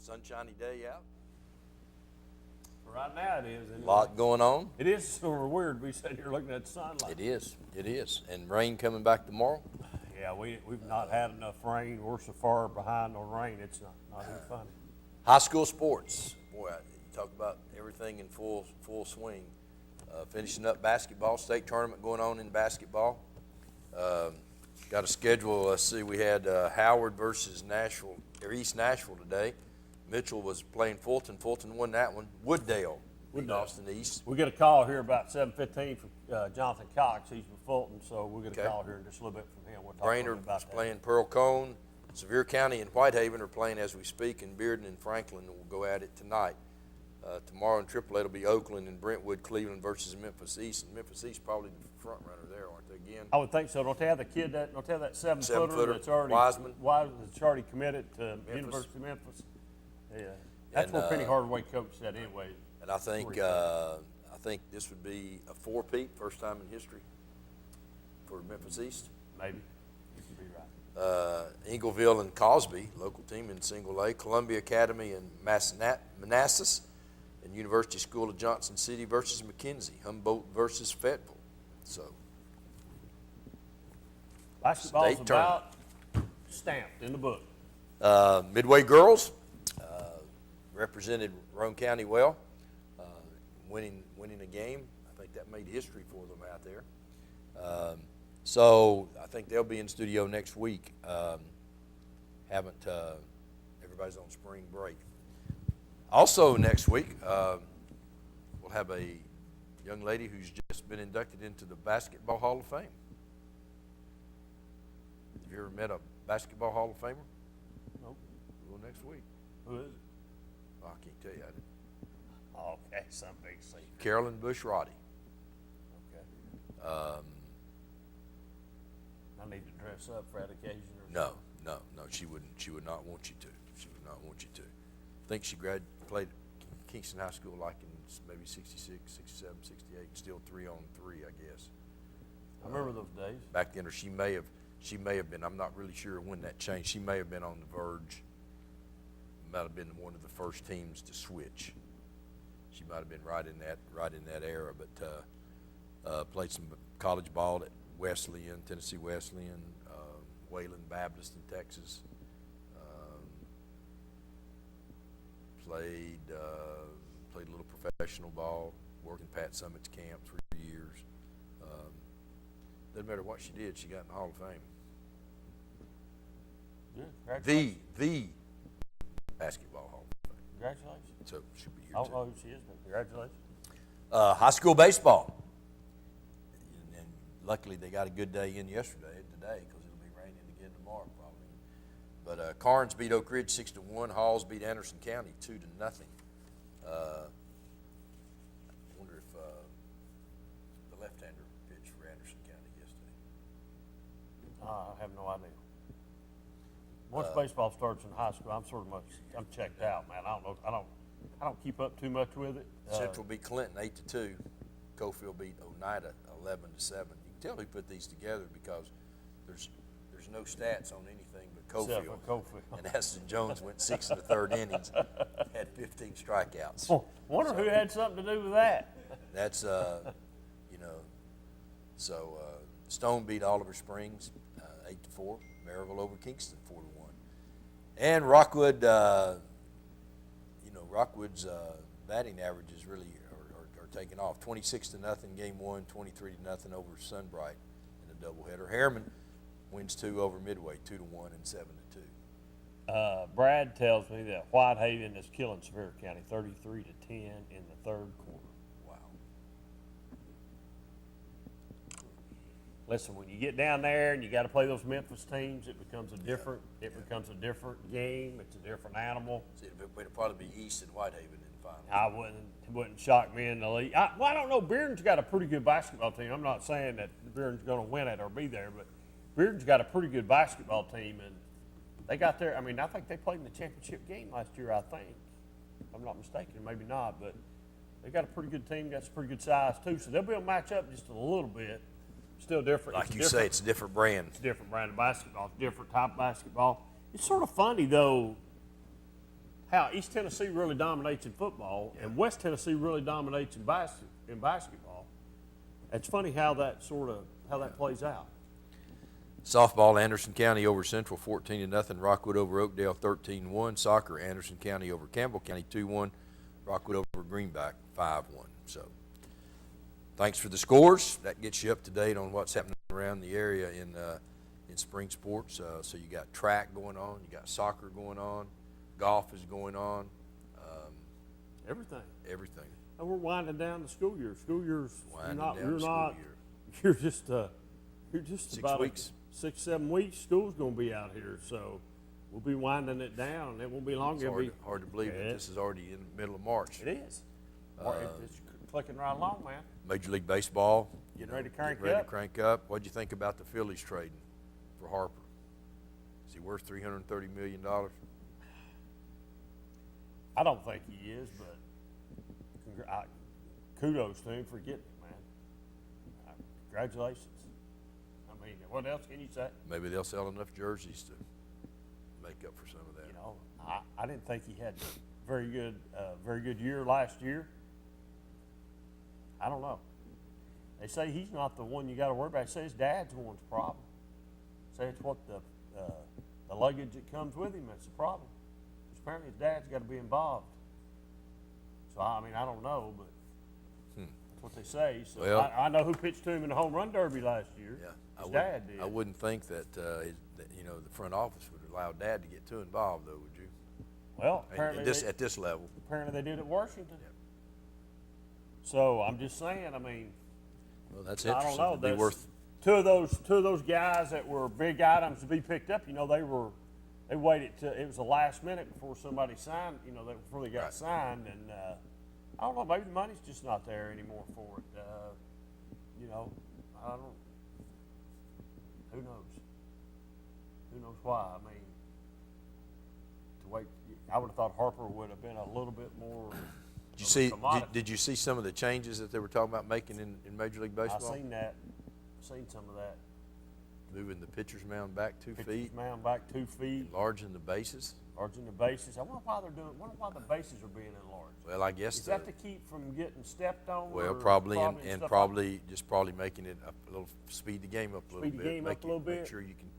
sunshiny day out. Right now it is. Anyway. A lot going on. It is sort of weird to be sitting here looking at the sunlight. It is. And rain coming back tomorrow. Yeah, we've not had enough rain. We're so far behind on rain, it's not even funny. High school sports. Boy, you talk about everything in full swing. Finishing up basketball, state tournament going on in basketball. Got a schedule. Let's see, we had Howard versus East Nashville today. Mitchell was playing Fulton. Fulton won that one. Wooddale beat Austin East. We get a call here about 7:15 from Jonathan Cox. He's with Fulton, so we'll get a call here in just a little bit from him. We'll talk Brainerd about is that. playing Pearl Cone. Sevier County and Whitehaven are playing as we speak, and Bearden and Franklin will go at it tonight. Tomorrow in AAA it'll be Oakland and Brentwood, Cleveland versus Memphis East, and Memphis East probably the front runner there, aren't they? Again, I would think so. Don't they have the kid that? Don't they have that seven-footer that's already Wiseman that's already committed to University of Memphis? Yeah, that's where Penny Hardaway coached that anyway. And I think this would be a four-peat, first time in history for Memphis East. Maybe you could be right. Ingleville and Cosby, local team in Single A, Columbia Academy and Manassas, and University School of Johnson City versus McKenzie, Humboldt versus Fayetteville. So basketball's state about stamped in the book. Midway girls represented Roane County well, winning a game. I think that made history for them out there. So I think they'll be in studio next week. Everybody's on spring break. Also next week, we'll have a young lady who's just been inducted into the Basketball Hall of Fame. Have you ever met a Basketball Hall of Famer? Nope. Well, next week. Who is it? I can't tell you. Oh, okay, some big secret. Carolyn Bush Roddy. Okay. I need to dress up for that occasion. Or No. She wouldn't. She would not want you to. She would not want you to. I think she played at Kingston High School like in maybe 66, 67, 68, still 3-on-3, I guess. I remember those days. Back then, or she may have been. I'm not really sure when that changed. She may have been on the verge. Might have been one of the first teams to switch. She might have been right in that era, but played some college ball at Wesleyan, Tennessee Wesleyan, Wayland Baptist in Texas. Played a little professional ball, working Pat Summitt's camp for years. Doesn't matter what she did, she got in the Hall of Fame. Yeah, The Basketball Hall of Fame. Congratulations. So she'll be here I don't too. know who she is, but congratulations. High school baseball. And luckily they got a good day in yesterday and today because it'll be raining again tomorrow probably. But Carnes beat Oak Ridge 6-1. Halls beat Anderson County 2-0. I wonder if the left-hander pitched for Anderson County yesterday. I have no idea. Once baseball starts in high school, I'm checked out, man. I don't know. I don't keep up too much with it. Central beat Clinton 8-2. Cofield beat Oneida 11-7. You can tell who put these together because there's no stats on anything but Except Cofield. for Cofield. And Aston Jones went 6 in the third innings, had 15 strikeouts. Wonder who had something to do with that. That's Stone beat Oliver Springs 8-4. Maryville over Kingston 4-1. And Rockwood, Rockwood's batting averages really are taking off. 26-0 game one, 23-0 over Sunbright in a doubleheader. Harriman wins 2 over Midway, 2-1 and 7-2. Brad tells me that Whitehaven is killing Sevier County 33-10 in the third quarter. Wow. Listen, when you get down there and you got to play those Memphis teams, it becomes a different game. It's a different animal. See, it'll probably be East and Whitehaven in the final. It wouldn't shock me in the league. I don't know. Bearden's got a pretty good basketball team. I'm not saying that Bearden's going to win it or be there, but Bearden's got a pretty good basketball team, and they got there. I mean, I think they played in the championship game last year. I think, if I'm not mistaken, maybe not, but they got a pretty good team. Got some pretty good size too, so they'll be able to match up just a little bit. Still different. Like you say, it's a different brand. It's a different brand of basketball. It's a different type of basketball. It's sort of funny, though. how East Tennessee really dominates in football and West Tennessee really dominates in basketball. It's funny how that plays out. Softball, Anderson County over Central 14-0. Rockwood over Oakdale 13-1. Soccer, Anderson County over Campbell County 2-1. Rockwood over Greenback 5-1. So, thanks for the scores. That gets you up to date on what's happening around the area in spring sports. So you got track going on, you got soccer going on, golf is going on. Everything. And we're winding down the school year. School year's you're just 6 about weeks. 6-7 weeks. School's going to be out here, so we'll be winding it down. It won't be long. It's hard to believe that this is already in the middle of March. It is. It's clicking right along, man. Major League Baseball, Getting ready to crank up. What'd you think about the Phillies trading for Harper? Is he worth $330 million? I don't think he is, but kudos to him for getting it, man. Congratulations. I mean, what else can you say? Maybe they'll sell enough jerseys to make up for some of that. You know, I didn't think he had a very good year last year. I don't know. They say he's not the one you got to worry about. They say his dad's the one's problem. Say it's what the luggage that comes with him that's the problem. Because apparently his dad's got to be involved. So I mean, I don't know, but that's what they say. So Well, I know who pitched to him in the home run derby last year. Yeah, His dad did. I wouldn't think that the front office would allow Dad to get too involved, though, would you? Well, apparently At this level. Apparently they did at Washington. Yep. So I'm just saying. I mean, Well, that's I interesting. don't know. It'd be worth. Two of those guys that were big items to be picked up. You know, they waited till it was the last minute before somebody signed. You know, before they got Right. signed, and I don't know. Maybe the money's just not there anymore for it. You know, I don't. Who knows? Who knows why? I mean, to wait. I would have thought Harper would have been a little bit more. Did you see? Did you see some of the changes that they were talking about making in Major League Baseball? I seen that. Seen some of that. Moving the pitcher's mound back 2 feet, Mound back 2 feet. enlarging the bases. Enlarging the bases. I wonder why the bases are being enlarged. Well, I guess Is that to keep from getting stepped on? well, or probably and and stuff probably making it a little speed the game up a little Speed the bit. game up a little Make bit. sure you can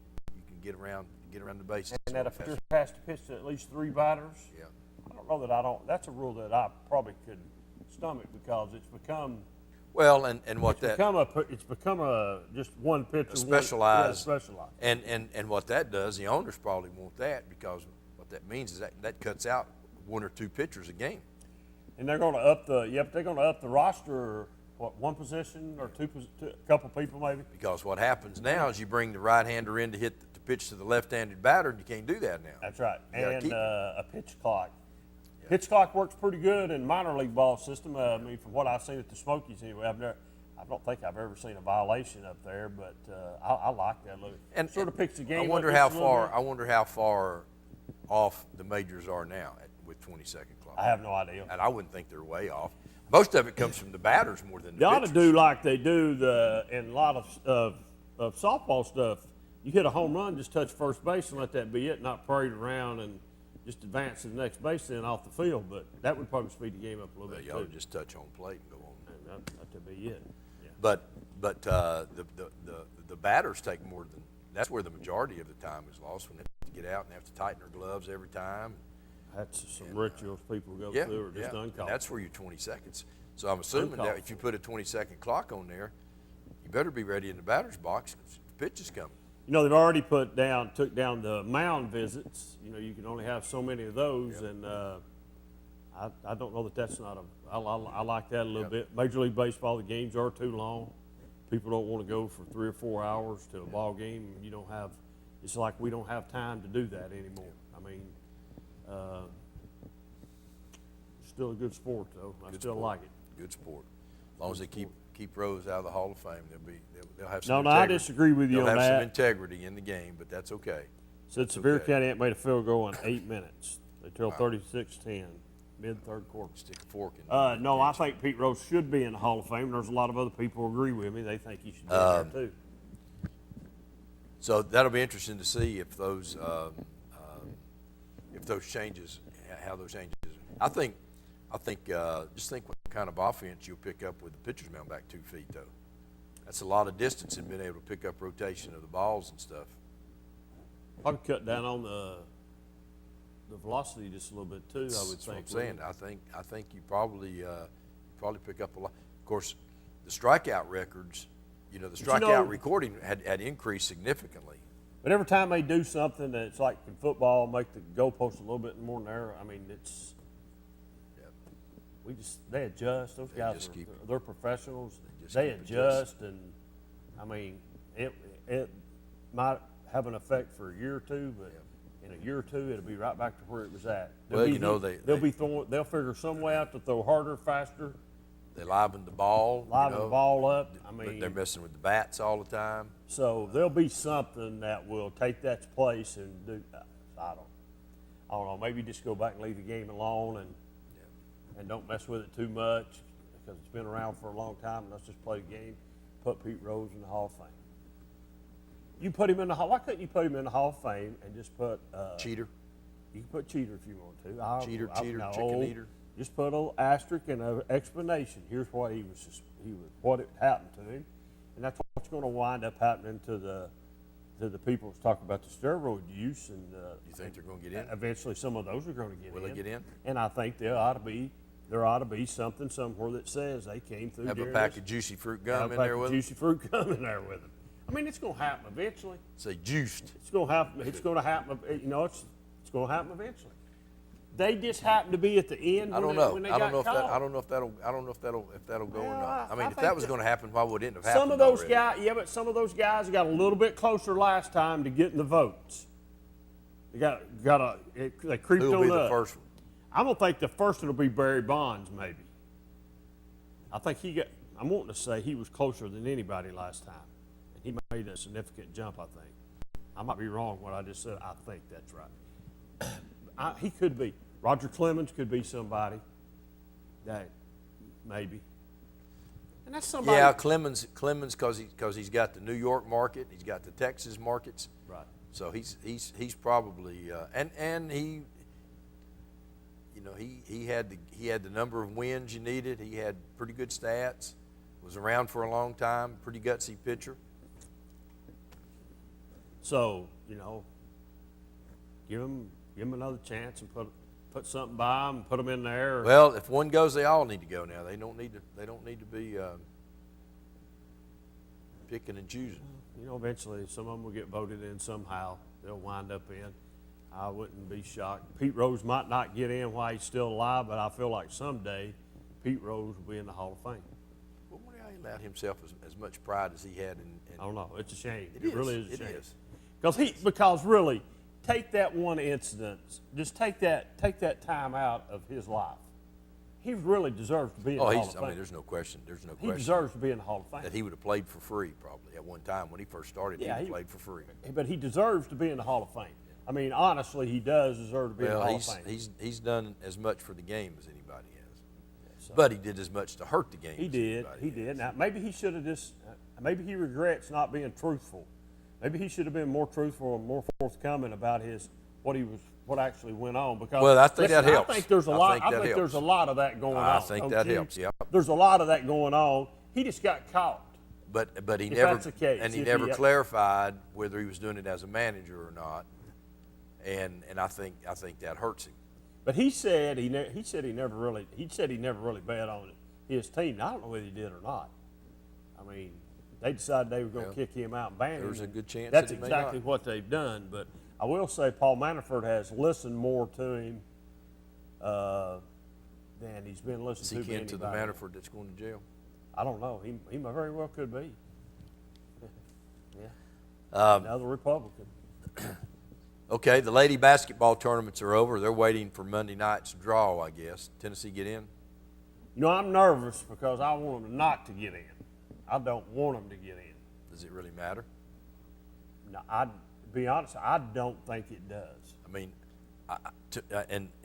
get around the bases. like, and that a pitcher has to pitch to at least 3 batters. Yeah. I don't know that I don't. That's a rule that I probably could stomach because it's become. Well, and what that It's become a just one pitcher. specialized. Specialized. And what that does, the owners probably want that because what that means is that cuts out 1 or 2 pitchers a game. And they're going to up the roster. What, one position or a couple people maybe? Because what happens now is you bring the right-hander in to pitch to the left-handed batter, and you can't do that now. That's right. You gotta And keep a pitch clock. Yeah. Pitch clock works pretty good in minor league ball system. I mean, from what I've seen at the Smokies anyway, I don't think I've ever seen a violation up there, but I like that look. And sort of picks the game. I wonder how far off the majors are now with 20-second clock. I have no idea. And I wouldn't think they're way off. Most of it comes from the batters more than the They ought to pitchers. do like they do in a lot of softball stuff. You hit a home run, just touch first base and let that be it, not parade around and just advance to the next base then off the field. But that would probably speed the game up a little Well, bit y'all too. just touch home plate and go on. And that would be it. Yeah. But the batters take more than that's where the majority of the time is lost when they have to get out and have to tighten their gloves every time. That's some rituals people go Yeah, through or just yeah. uncalled. And that's where your 20 seconds. So I'm assuming that if you put a 20-second clock on there, you better be ready in the batter's box because the pitch is coming. You know, they've already took down the mound visits. You know, you can only have so many of those, Yep. and I don't know that that's not I like that a little Yep. bit. Major League Baseball, the games are too long. People don't want to go for 3 or 4 hours to a ball game. You don't have. It's like we don't have time to do that anymore. I mean, still a good sport though. I still like it. Good sport. As long as they keep Rose out of the Hall of Fame, they'll have some No, integrity. I disagree with you They'll on have some that. integrity in the game, but that's okay. Said Sevier okay. County ain't made a field goal in 8 minutes. They trailed Wow. 36-10, mid-third quarter. Stick a fork in. No, I think Pete Rose should be in the Hall of Fame. There's a lot of other people who agree with me. They think he should be in there too. So that'll be interesting to see if those changes how those changes. I think just think what kind of offense you'll pick up with the pitcher's mound back 2 feet though. That's a lot of distance in being able to pick up rotation of the balls and stuff. Probably cut down on the velocity just a little bit too. I would That's what think. I'm saying. I think you probably pick up a lot. Of course, the strikeout records, the strikeout recording had increased significantly. But every time they do something that's like in football, make the goalpost a little bit more narrow. I mean, it's they adjust. Those guys they're professionals. They adjust, and I mean, it might have an effect for a year or two, but in a year or two, it'll be right back to where it was at. They'll figure some way out to throw harder, faster. They liven the ball. The ball up. I But mean, they're messing with the bats all the time. so there'll be something that will take that place and do. I don't know. Maybe just go back and leave the game alone and don't mess with it too much because it's been around for a long time. And let's just play the game. Put Pete Rose in the Hall of Fame. You put him in the Hall. Why couldn't you put him in the Hall of Fame and just put Cheater. You can put cheater if you want to. Cheater, no, chicken eater. Just put a little asterisk and an explanation. Here's what what it happened to him, and that's what's going to wind up happening to the people who's talking about the steroid use. And You think they're going to get in? Eventually, some of those are going to get in. Will they get in? And I think there ought to be something somewhere that says they came through. Have a during pack this. of juicy fruit gum Have a in pack there of with them? juicy fruit gum in there with them. I mean, it's going to happen eventually. Say juiced. It's going to happen. It's going to happen. It's going to happen eventually. They just happen to be at the end. I don't know. When they I don't got know if caught. I don't know if that'll go or Well, not. I mean, I if think that was that- going to happen, why would it have happened? Some of those already? guys, but some of those guys got a little bit closer last time to getting the votes. They they creeped Who'll on be the up. first one? I don't think the first one will be Barry Bonds. Maybe. I think I'm wanting to say he was closer than anybody last time, and he made a significant jump. I think. I might be wrong what I just said. I think that's right. He could be. Roger Clemens could be somebody that maybe. And that's somebody. Yeah, Clemens, because he's got the New York market, he's got the Texas markets. Right. So he's probably and he, he had the number of wins you needed. He had pretty good stats. Was around for a long time. Pretty gutsy pitcher. So give him another chance and put something by him, put them in there. Well, if one goes, they all need to go now. They don't need to be picking and choosing. Eventually some of them will get voted in somehow. They'll wind up in. I wouldn't be shocked. Pete Rose might not get in while he's still alive, but I feel like someday Pete Rose will be in the Hall of Fame. Well, wonder how he allowed himself as much pride as he had in I don't know. It's a shame. It really is a shame. It is. Because really, take that one incident. Just take that time out of his life. He really deserves to be in the Hall of Fame. There's no question. There's no He question deserves to be in the Hall of Fame. that he would have played for free probably at one time when he first started. Yeah, he he played for free. But he deserves to be in the Hall of Fame. I mean, honestly, he does deserve to be in the Hall of Fame. he's done as much for the game as anybody has. But he did as much to hurt the game. He as did. anybody He has. did. Now, maybe he should have maybe he regrets not being truthful. Maybe he should have been more truthful and more forthcoming about what actually went on. Because Well, I think that helps. I think there's a I lot. think I that think there's a helps. lot of that going on. I think that don't you? helps. Yeah. There's a lot of that going on. He just got caught. But he If never that's the case, and he if never he- clarified whether he was doing it as a manager or not. And I think that hurts him. But he said he never really bet on his team. Now, I don't know whether he did or not. I mean, they decided they were going to kick him out and ban him. There's a good chance That's that he may exactly not. what they've done. But I will say Paul Manafort has listened more to him than he's been listened Is to. he by kin to the anybody. Manafort that's going to jail? I don't know. He very well could be. Yeah. Um, Another Republican. Okay, the lady basketball tournaments are over. They're waiting for Monday night's draw, I guess. Tennessee get in? I'm nervous because I want them not to get in. I don't want them to get in. Does it really matter? No, to be honest, I don't think it does. I mean,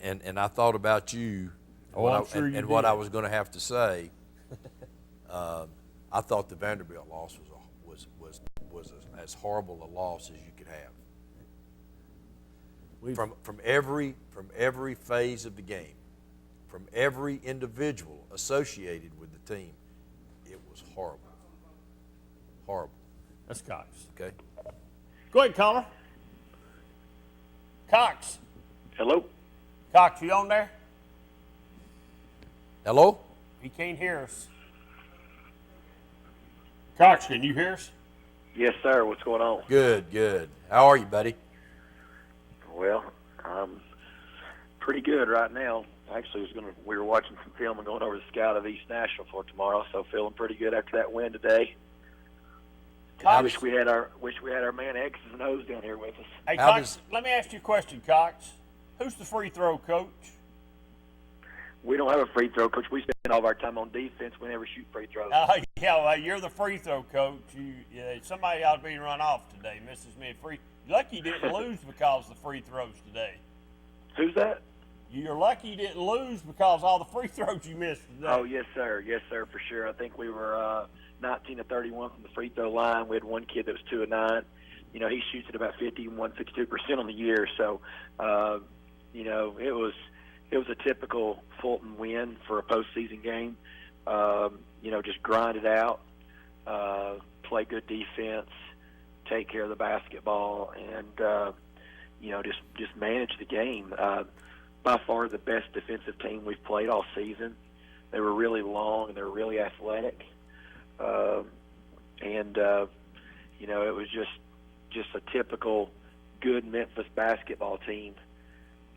and I thought about you Oh, I'm sure you and what did. I was going to have to say. I thought the Vanderbilt loss was as horrible a loss as you could have. from every phase of the game, from every individual associated with the team. It was horrible. Horrible. That's Cox. Okay? Go ahead, caller. Cox. Hello? Cox, you on there? Hello? He can't hear us. Cox, can you hear us? Yes, sir. What's going on? Good, good. How are you, buddy? Well, I'm pretty good right now. Actually, we were watching some film and going over the scout of East Nashville for tomorrow, so feeling pretty good after that win today. I wish we had our man X's and O's down here with us. Hey, Cox, let me ask you a question, Cox. Who's the free throw coach? We don't have a free throw coach. We spend all of our time on defense. We never shoot free throws. Yeah, well, you're the free throw coach. Somebody ought to be run off today. Mrs. Mid free. Lucky you didn't lose because of the free throws today. Who's that? You're lucky you didn't lose because all the free throws you missed today. Oh, yes, sir. Yes, sir, for sure. I think we were 19 of 31 from the free throw line. We had one kid that was 2 of 9. You know, he shoots at about 52% on the year. So, you know, it was a typical Fulton win for a postseason game. You know, just grind it out, play good defense, take care of the basketball, and you know, just manage the game. By far the best defensive team we've played all season. They were really long and they were really athletic, and you know, it was just a typical good Memphis basketball team.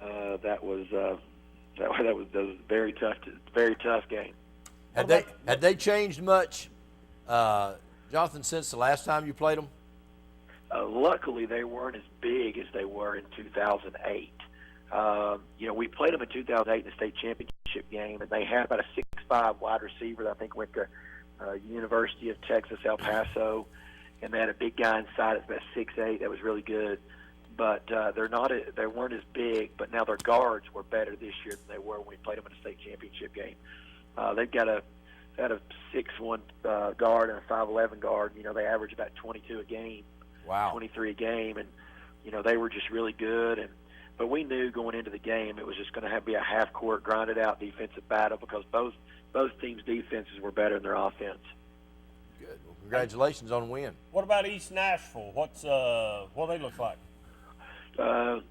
That was a very tough game. Had they changed much, Jonathan, since the last time you played them? Luckily, they weren't as big as they were in 2008. You know, we played them in 2008 in the state championship game, and they had about a 6'5" wide receiver that I think went to University of Texas, El Paso, and they had a big guy inside that's about 6'8" that was really good. But they weren't as big, but now their guards were better this year than they were when we played them in a state championship game. They've got a 6'1" guard and a 5'11" guard. You know, they average about 22 a game. Wow. 23 a game, and you know, they were just really good. But we knew going into the game it was just going to be a half-court, grinded-out defensive battle because both teams' defenses were better than their offense. Good. Well, congratulations on the win. What about East Nashville? What do they look like?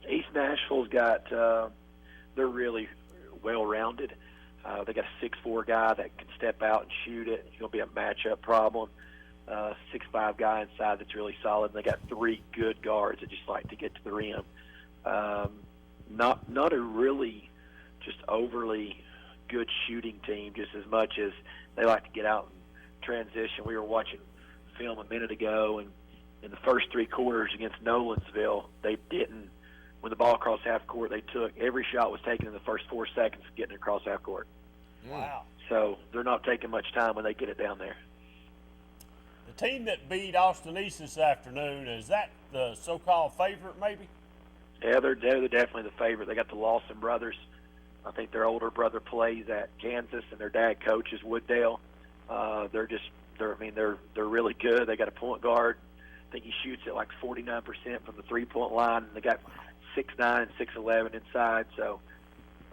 East Nashville's got they're really well-rounded. They got a 6'4" guy that can step out and shoot it. He'll be a matchup problem. 6'5" guy inside that's really solid. And they got 3 good guards that just like to get to the rim. Not a really just overly good shooting team, just as much as they like to get out and transition. We were watching film a minute ago, and in the first 3 quarters against Nolensville, they didn't. When the ball crossed half court, they took every shot was taken in the first 4 seconds of getting across half court. Wow. So they're not taking much time when they get it down there. The team that beat Austin East this afternoon, is that the so-called favorite maybe? Yeah, they're definitely the favorite. They got the Lawson brothers. I think their older brother plays at Kansas, and their dad coaches Wooddale. They're really good. They got a point guard. I think he shoots at like 49% from the 3-point line, and they got 6'9", 6'11" inside. So,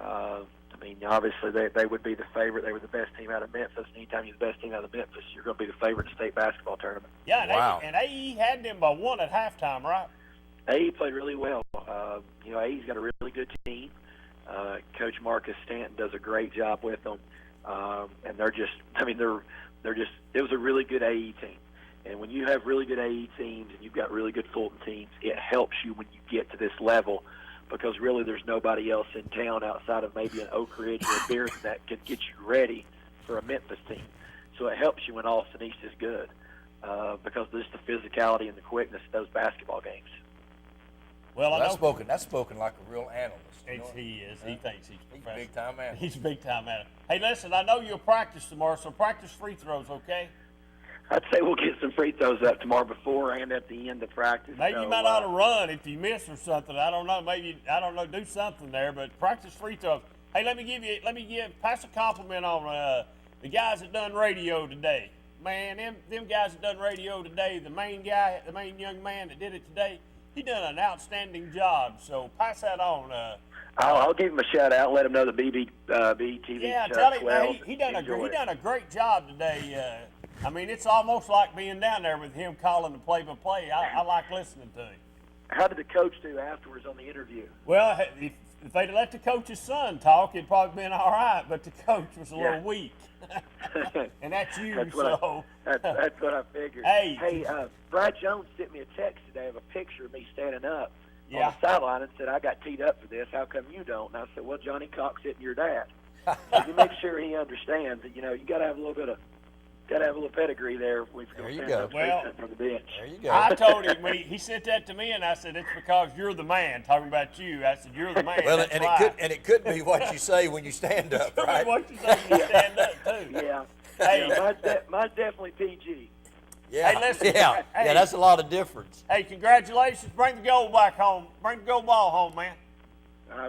I mean, obviously they would be the favorite. They were the best team out of Memphis. Anytime you're the best team out of Memphis, you're going to be the favorite in the state basketball tournament. Yeah, wow. And AE had them by 1 at halftime, right? AE played really well. You know, AE's got a really good team. Coach Marcus Stanton does a great job with them, and they're just. It was a really good AE team. And when you have really good AE teams and you've got really good Fulton teams, it helps you when you get to this level, because really there's nobody else in town outside of maybe an Oak Ridge or a Bearden that can get you ready for a Memphis team. So it helps you when Austin East is good, because there's the physicality and the quickness of those basketball games. Well, That's spoken like a real analyst. You know? He is. He thinks he's professional. big time analyst. He's a big time analyst. Hey, listen, I know you'll practice tomorrow, so practice free throws, okay? I'd say we'll get some free throws up tomorrow before and at the end of practice. Maybe so, you might ought to run if you miss or something. I don't know. Maybe do something there, but practice free throws. Hey, pass a compliment on the guys that done radio today. Man, them guys that done radio today. The main young man that did it today. he done an outstanding job. So pass that on. I'll give him a shout out. Let him know the BTV. Yeah, tell him 12 he done enjoy it. a great job today. I mean, it's almost like being down there with him calling the play-by-play. I like listening to him. How did the coach do afterwards on the interview? Well, if they'd let the coach's son talk, it'd probably been all right. But the coach was a little weak, and that's you. That's so that's what I figured. Hey, Brad Jones sent me a text today of a picture of me standing up on Yeah. the sideline and said, "I got teed up for this. How come you don't?" And I said, "Well, Johnny Cox isn't your dad." So you make sure he understands that you got to have a little bit of. Got to have a little pedigree there if we're There going you to go. stand Well, up from the bench. There you go. I told him when he sent that to me, and I said, "It's because you're the man." Talking about you, I said, "You're the man." Well, That's and why. it could be what you say when you stand up, Could be right? what you say when you stand up too. Yeah. Hey. Yeah, mine's definitely PG. Yeah, Hey, listen. yeah, Hey. yeah. That's a lot of difference. Hey, congratulations! Bring the gold back home. Bring the gold ball home, man.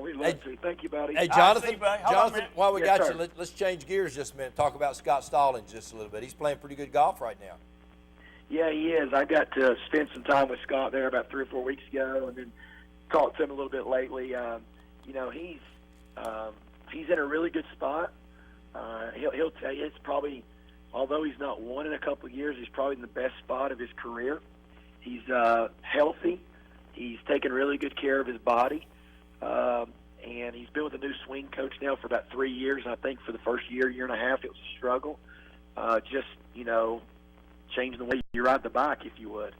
We'd love to. Thank you, buddy. Hey, see Jonathan. you, buddy. Hold on a Jonathan, minute. while we Yes, got sir. you, let's change gears just a minute. Talk about Scott Stallings just a little bit. He's playing pretty good golf right now. Yeah, he is. I got to spend some time with Scott there about 3 or 4 weeks ago, and then talked to him a little bit lately. He's in a really good spot. He'll tell you it's probably, although he's not won in a couple of years, he's probably in the best spot of his career. He's healthy. He's taking really good care of his body. And he's been with a new swing coach now for about 3 years. I think for the first year and a half, it was a struggle. Changing the way you ride the bike, if you would.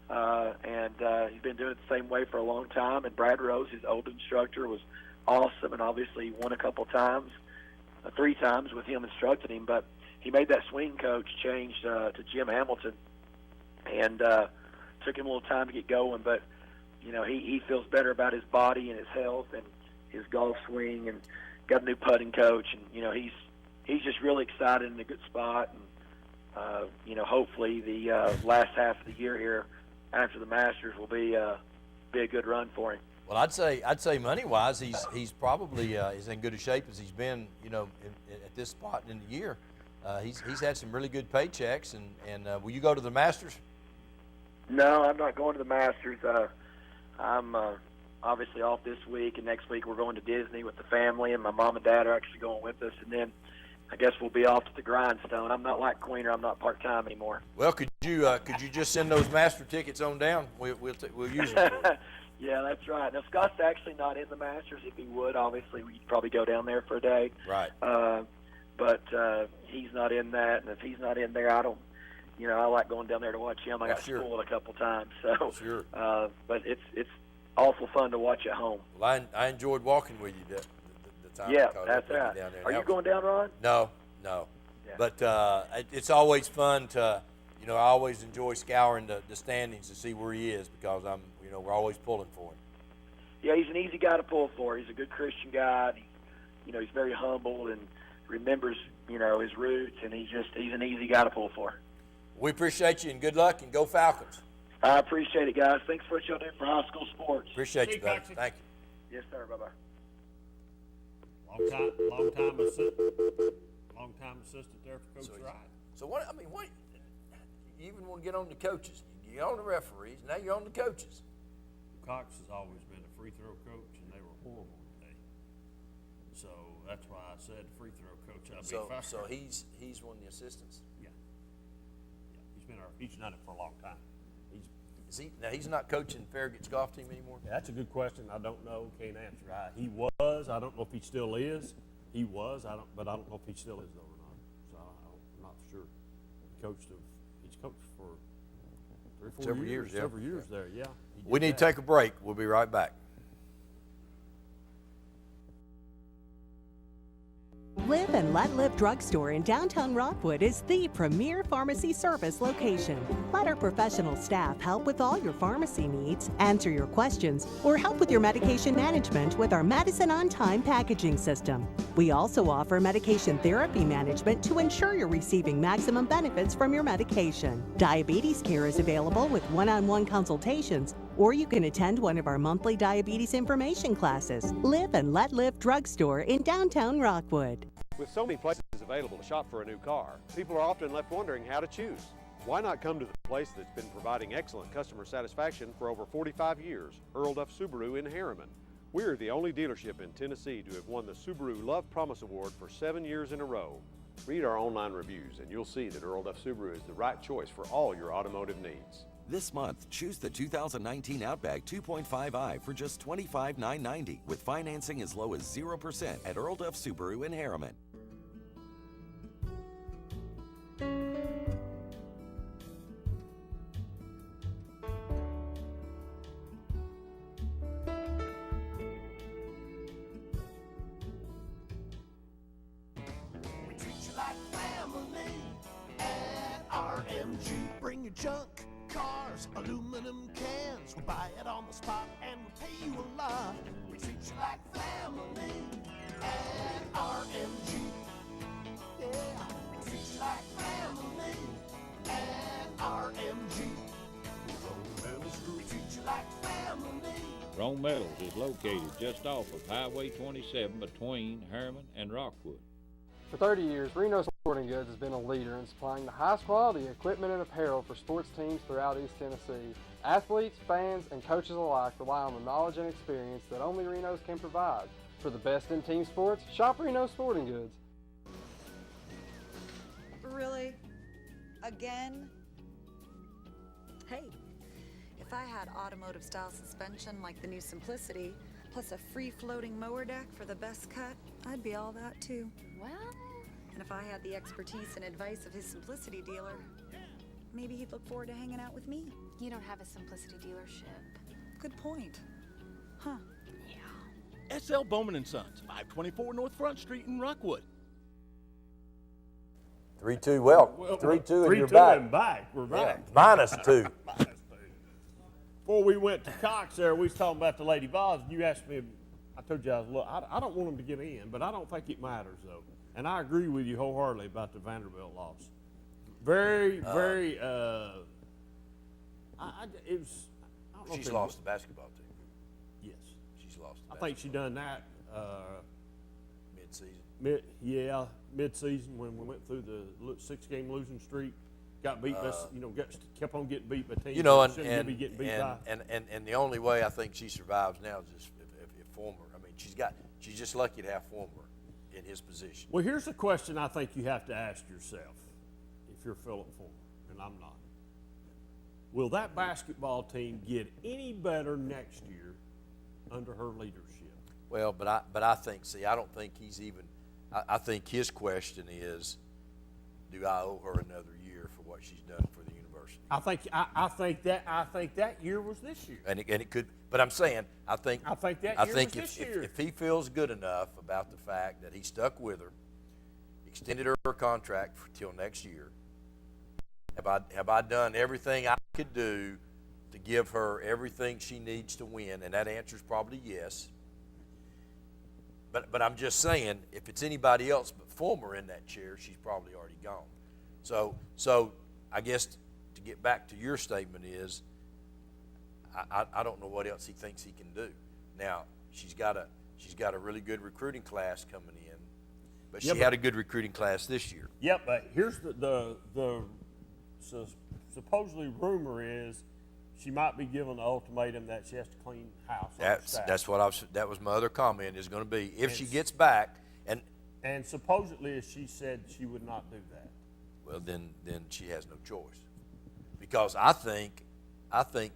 He's been doing it the same way for a long time. And Brad Rose, his old instructor, was awesome and obviously won a couple times, 3 times with him instructing him. But he made that swing coach change to Jim Hamilton, and took him a little time to get going. But, he feels better about his body and his health and his golf swing, and got a new putting coach. And, he's just really excited and in a good spot. And, hopefully the last half of the year here after the Masters will be a good run for him. Well, I'd say money-wise, he's probably as in good a shape as he's been, at this spot in the year. He's had some really good paychecks, and will you go to the Masters? No, I'm not going to the Masters. I'm obviously off this week, and next week we're going to Disney with the family, and my mom and dad are actually going with us, and then I guess we'll be off to the grindstone. I'm not like Queener. I'm not part-time anymore. Well, could you just send those Master tickets on down? We'll use them. For you. Yeah, that's right. Now, Scott's actually not in the Masters. If he would, obviously, we'd probably go down there for a day. Right. But he's not in that, and if he's not in there, I don't. I like going down there to watch him. I got Sure. spoiled a couple times. So, Sure. But it's awful fun to watch at home. Well, I enjoyed walking with you the time. Yeah, I caught that's up with you right. down there. Are you going down, Ron? No. Yeah. But it's always fun to, I always enjoy scouring the standings to see where he is because we're always pulling for him. Yeah, he's an easy guy to pull for. He's a good Christian guy. And he's very humble and remembers, his roots, and he's an easy guy to pull for. We appreciate you, and good luck, and go Falcons. I appreciate it, guys. Thanks for what y'all do for high school sports. Appreciate See you, you, buddy. Coxie. Thank you. Yes, sir. Bye-bye. Long time assistant there for Coach Wright. So what you even want to get on the coaches? You're on the referees, now you're on the coaches. Cox has always been a free throw coach, and they were horrible today. So that's why I said free throw coach. So he's one of the assistants. Yeah. He's done it for a long time. He's not coaching Farragut's golf team anymore? Yeah, that's a good question. I don't know. Can't answer. He was. I don't know if he still is. He was. But I don't know if he still is though or not. So I'm not sure. He's coached for 3 or 4 Several years, yeah. Several years there. Yeah. We need to take a break. We'll be right back. Live and Let Live Drugstore in downtown Rockwood is the premier pharmacy service location. Let our professional staff help with all your pharmacy needs, answer your questions, or help with your medication management with our Medicine on Time packaging system. We also offer medication therapy management to ensure you're receiving maximum benefits from your medication. Diabetes care is available with one-on-one consultations, or you can attend one of our monthly diabetes information classes. Live and Let Live Drugstore in downtown Rockwood. With so many places available to shop for a new car, people are often left wondering how to choose. Why not come to the place that's been providing excellent customer satisfaction for over 45 years, Earl Duff Subaru in Harriman. We are the only dealership in Tennessee to have won the Subaru Love Promise Award for 7 years in a row. Read our online reviews and you'll see that Earl Duff Subaru is the right choice for all your automotive needs. This month, choose the 2019 Outback 2.5i for just $25,990 with financing as low as 0% at Earl Duff Subaru in Harriman. We treat you like family at RMG. Bring your junk, cars, aluminum cans. We buy it on the spot and we pay you a lot. We treat you like family at RMG. Yeah, we treat you like family at RMG. We treat you like family. Rome Metals is located just off of Highway 27 between Harriman and Rockwood. For 30 years, Reno Sporting Goods has been a leader in supplying the highest quality equipment and apparel for sports teams throughout East Tennessee. Athletes, fans, and coaches alike rely on the knowledge and experience that only Reno's can provide. For the best in team sports, shop Reno Sporting Goods. Really? Again? Hey, if I had automotive style suspension like the new Simplicity, plus a free floating mower deck for the best cut, I'd be all that too. Well, And if I had the expertise and advice of his Simplicity dealer, maybe he'd look forward to hanging out with me. you don't have a Simplicity dealership. Good point. Huh. Yeah. SL Bowman and Sons, 524 North Front Street in Rockwood. 3-2, well, 3-2 and you're 3-2 back. and back. We're back. Yeah, -2. Before we went to Cox there, we was talking about the Lady Vols, and you asked me, I told you I was, look, I don't want them to get in, but I don't think it matters, though. And I agree with you wholeheartedly about the Vanderbilt loss. Very, very, it was, I don't know. She's lost the basketball team. Yes. She's lost the I think she done that, mid-season. mid-season when we went through the 6-game losing streak. Got beat, kept on getting beat by teams. You know, and the only way I think she survives now is if Fulmer. I mean, she's just lucky to have Fulmer in his position. Well, here's a question I think you have to ask yourself if you're Philip Fulmer, and I'm not. Will that basketball team get any better next year under her leadership? Well, but I think, I don't think he's even. I think his question is, do I owe her another year for what she's done for the university? I think that year was this year. And it could, but I'm saying, I think that year was this year. If he feels good enough about the fact that he stuck with her, extended her contract till next year, have I done everything I could do to give her everything she needs to win? And that answer is probably yes. But I'm just saying, if it's anybody else but Fulmer in that chair, she's probably already gone. So I guess to get back to your statement is, I don't know what else he thinks he can do. Now she's got a really good recruiting class coming in, but she had a good recruiting class this year. Yep, but here's the supposedly rumor is she might be given the ultimatum that she has to clean house. That was my other comment is going to be if she gets back and supposedly as she said she would not do that. Well, then she has no choice, because I think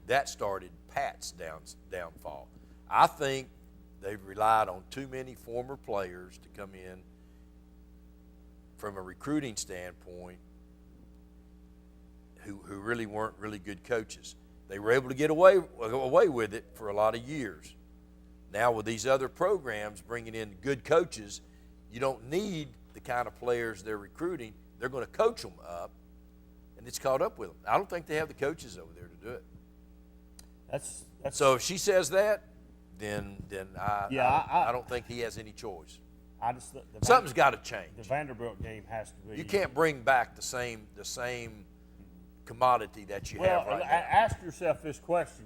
that started Pat's downfall. I think they've relied on too many former players to come in from a recruiting standpoint who really weren't really good coaches. They were able to get away with it for a lot of years. Now with these other programs bringing in good coaches, you don't need the kind of players they're recruiting. They're going to coach them up, and it's caught up with them. I don't think they have the coaches over there to do it. So if she says that, then I don't think he has any choice. Something's got to change. The Vanderbilt game has to be. You can't bring back the same commodity that you have right now. Ask yourself this question.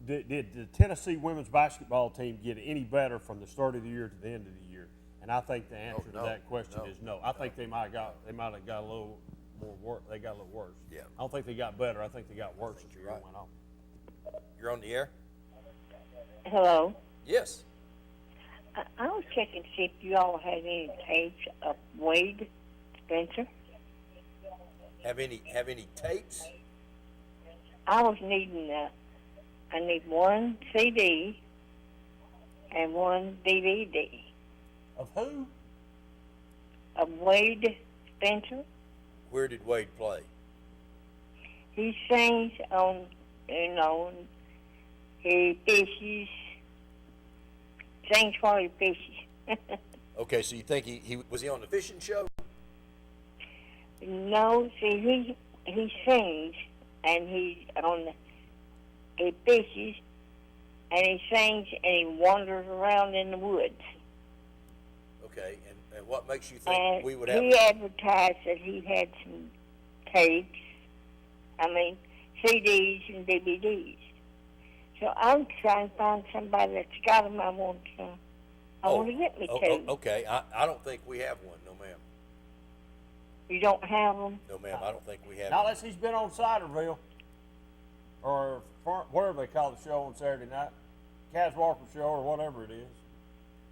Did the Tennessee women's basketball team get any better from the start of the year to the end of the year? And I think the answer to that question is no. I think they might have got a little more worse. They got a little worse. Yeah. I don't think they got better. I think they got worse as the year went on. You're on the air? Hello. Yes. I was checking to see if you all had any tapes of Wade Spencer. Have any tapes? I was needing I need one CD and one DVD. Of who? Of Wade Spencer. Where did Wade play? He sings on, he fishes. Sings while he fishes. Okay, so you think he was he on the fishing show? No, see, he sings, and he fishes, and he sings, and he wanders around in the woods. Okay, and what makes you think And we would have? he advertised that he had some tapes, CDs and DVDs. So I'm trying to find somebody that's got them. I want to get me to. Okay, I don't think we have one, no ma'am. You don't have them? No ma'am, I don't think we have Not one. unless he's been on Ciderville or whatever they call the show on Saturday night, Kaz Walker show or whatever it is.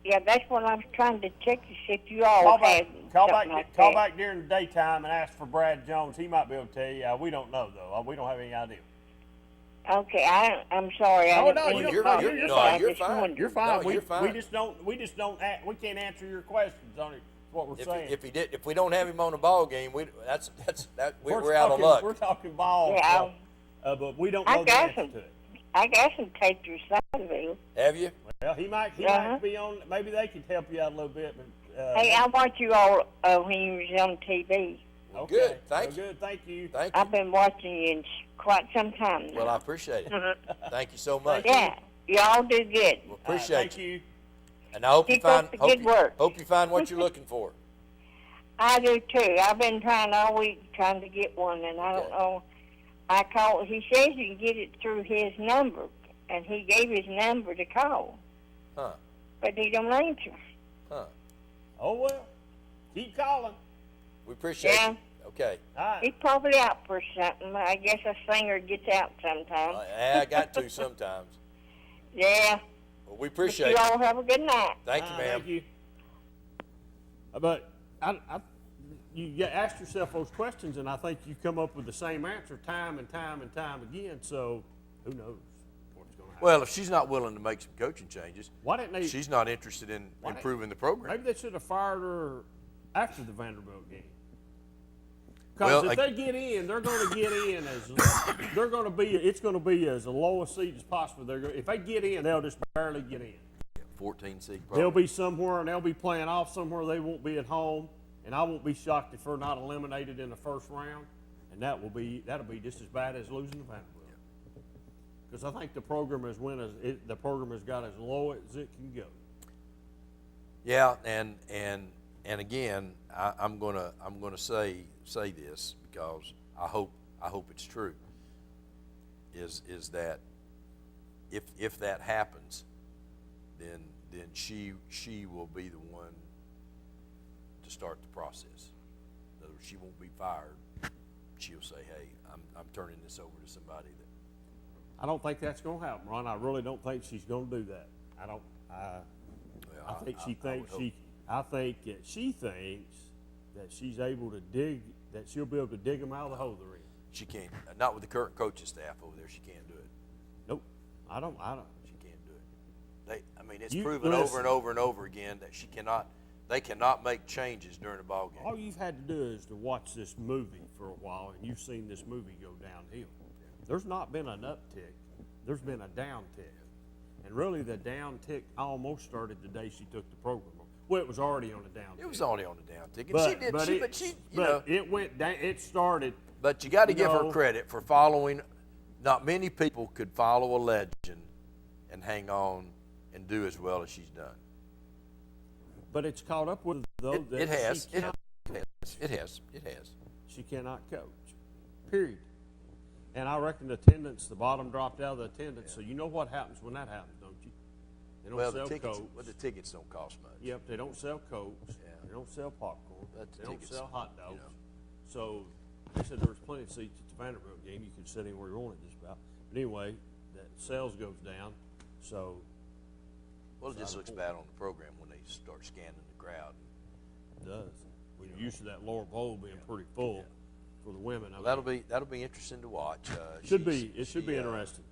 Yeah, that's what I was trying to check to see if you all had Call something like call that. back during the daytime and ask for Brad Jones. He might be able to tell you. We don't know though. We don't have any idea. Okay, I'm sorry. I didn't mean to you're call fine. you. You're I fine. just wondered. You're fine. No, you're fine. We just don't. We can't answer your questions on it. Is what we're saying. If we don't have him on the ball game, we're We're out of talking- luck. We're talking ball, Yeah, but we don't I know the got answer some. to it. I got some tape through Ciderville. Have you? Well, he might Uh-huh. be on. Maybe they could help you out a little bit. But, Hey, I watched you all when you was on TV. Well, okay. good. Thank you. Good. Thank you. Thank you. I've been watching you in quite some time now. Well, I appreciate it. Thank you so much. Yeah, y'all do good. Well, appreciate thank you. you. And I hope Keep you find up the good work. hope you find what you're looking for. I do too. I've been trying all week trying to get one, and I don't know. I called. He says you can get it through his number, and he gave his number to call, Huh? but he don't answer. Huh? Oh well. Keep calling. We appreciate Yeah. you. Okay. All right. He's probably out for something. I guess a singer gets out sometimes. I got to sometimes. Yeah. Well, we But appreciate you it. all have a good night. Thank you, ma'am. Thank you. But you ask yourself those questions, and I think you come up with the same answer time and time and time again. So who knows what's going to happen? Well, if she's not willing to make some coaching changes, Why didn't they? she's not interested in improving the program. Maybe they should have fired her after the Vanderbilt game. Well, Because if they get in, they're going to get in as they're going to be. It's going to be as the lowest seed as possible. If they get in, they'll just barely get in. 14 seed. They'll be somewhere, and they'll be playing off somewhere. They won't be at home, and I won't be shocked if they're not eliminated in the first round. And that'll be just as bad as losing to Vanderbilt. Because I think the program the program has got as low as it can go. Yeah, and again, I'm gonna say this because I hope it's true. Is that if that happens, then she will be the one to start the process. In other words, she won't be fired. She'll say, "Hey, I'm turning this over to somebody that." I don't think that's going to happen, Ron. I really don't think she's going to do that. I think she thinks that she's able to dig, that she'll be able to dig them out of the hole they're in. She can't. Not with the current coaching staff over there. She can't do it. Nope. I don't. She can't do it. It's proven over and over and over again that they cannot make changes during a ball game. All you've had to do is to watch this movie for a while, and you've seen this movie go downhill. There's not been an uptick. There's been a downtick. And really the downtick almost started the day she took the program. Well, it was already on a downtick. It was already on the downtick. But it went down. It started. But you got to give her credit for following. Not many people could follow a legend and hang on and do as well as she's done. But it's caught up with her, though. It has. She cannot coach. Period. And I reckon the attendance, the bottom dropped out of the attendance. So you know what happens when that happens, don't you? They don't sell Cokes. The tickets don't cost much. Yep, they don't sell Cokes. They don't sell popcorn. They don't sell hot dogs. So They said there was plenty of seats at the Vanderbilt game. You could sit anywhere you wanted just about. But anyway, that sales goes down, so. Well, it just looks bad on the program when they start scanning the crowd. It does. We're used to that lower bowl being pretty full for the women. Well, that'll be interesting to watch. It should be interesting.